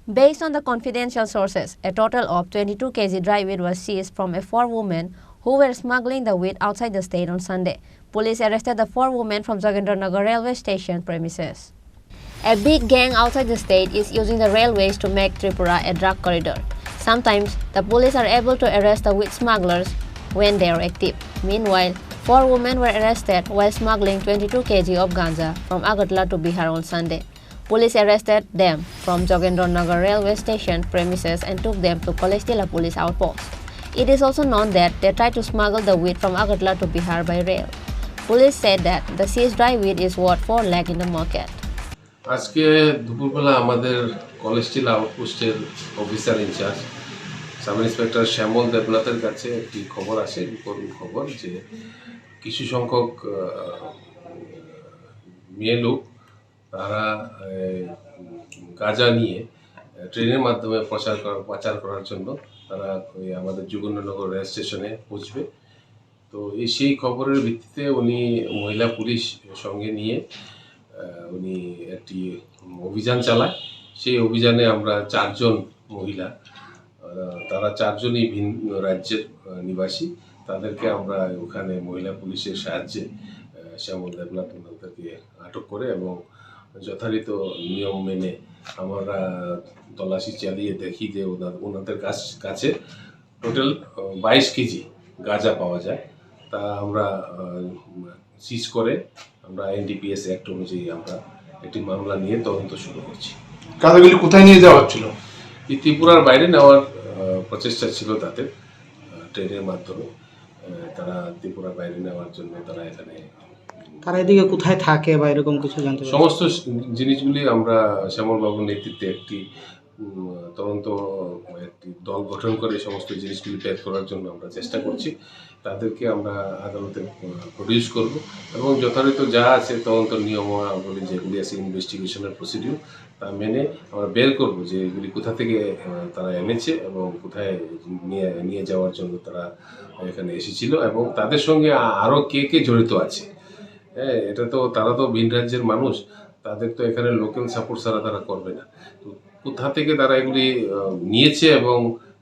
Based on the confidential sources, a total of 22 kg dry weed was seized from 4 women who were smuggling the weed outside the state on Sunday. Police arrested the 4 women from Jogendranagar railway station premises. A big gang outside the state is using the railways to make Tripura a drug corridor. Sometimes, the police are able to arrest the weed smugglers when they are active. Meanwhile, 4 women were arrested while smuggling 22 kg of ganja from Agartala to Bihar on Sunday. Police arrested them from Jogendranagar railway station premises and took them to Kolestila police outpost. It is also known that they tried to smuggle the weed from Agartala to Bihar by rail. Police said that the seized dry weed is worth 4 lakh in the market. আজকে দুপুরবেলা আমাদের কলেস্টিল আউটপোস্টের officer in charge sub inspector শ্যামল দেবনাথের কাছে একটি খবর আসে, reporting খবর যে কিছু সংখ্যক মেয়ে লোক তারা গাঁজা নিয়ে ট্রেনের মাধ্যমে পাচার করার জন্য তারা আমাদের যোগেন্দ্রনগর রেল স্টেশনে পৌঁছবে। তো সেই খবরের ভিত্তিতে উনি মহিলা পুলিশ সঙ্গে নিয়ে উনি একটি অভিযান চালায়। সেই অভিযানে আমরা 4 জন মহিলা, তারা 4 জনই ভিন্ন রাজ্যের নিবাসী, তাদেরকে আমরা ওখানে মহিলা পুলিশের সাহায্যে শ্যামল দেবনাথ ওনাদেরকে আটক করে এবং যথারীত নিয়ম মেনে আমরা তল্লাশি চালিয়ে দেখি যে ওনাদের কাছে টোটাল 22 কেজি গাঁজা পাওয়া যায়। তা আমরা সিজ করে আমরা এনডিপিএস অ্যাক্ট অনুযায়ী আমরা একটি মামলা নিয়ে তদন্ত শুরু করছি। গাঁজাগুলি কোথায় নিয়ে যাওয়া হচ্ছিল? এই ত্রিপুরার বাইরে নেওয়ার প্রচেষ্টা ছিল তাদের, ট্রেনের মাধ্যমে তারা ত্রিপুরার বাইরে নেওয়ার জন্য তারা এখানে। তারা এদিকে কোথায় থাকে বা এরকম কিছু জানতে পারি? সমস্ত জিনিসগুলি আমরা শ্যামলবাবুর নেতৃত্বে একটি তদন্ত একটি দল গঠন করে সমস্ত জিনিসগুলি বের করার জন্য আমরা চেষ্টা করছি। তাদেরকে আমরা আদালতে প্রডিউস করব এবং যথারীত যা আছে তদন্ত নিয়মাবলী যেগুলি আছে ইনভেস্টিগেশনের প্রসিডিউর তা মেনে আমরা বের করব যে এগুলি কোথা থেকে তারা এনেছে এবং কোথায় নিয়ে যাওয়ার জন্য তারা এখানে এসেছিল এবং তাদের সঙ্গে আরও কে জড়িত আছে। হ্যাঁ, এটা তো তারা তো ভিন রাজ্যের মানুষ, তাদের তো এখানে লোকাল সাপোর্ট ছাড়া তারা করবে না। তো কোথা থেকে তারা এগুলি নিয়েছে এবং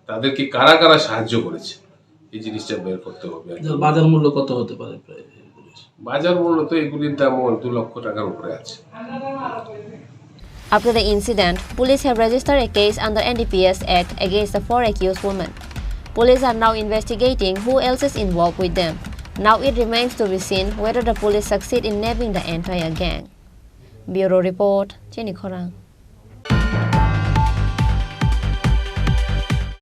তাদেরকে কারা কারা সাহায্য করেছে এই জিনিসটা বের করতে হবে। বাজার মূল্য কত হতে পারে? বাজার মূল্য তো এগুলির দাম 2 লক্ষ টাকার উপরে আছে। After the incident, police have registered a case under NDPS Act against the 4 accused women. Police are now investigating who else is involved with them. Now it remains to be seen whether the police succeed in nabbing the entire gang. Bureau Report, Chini Khorang.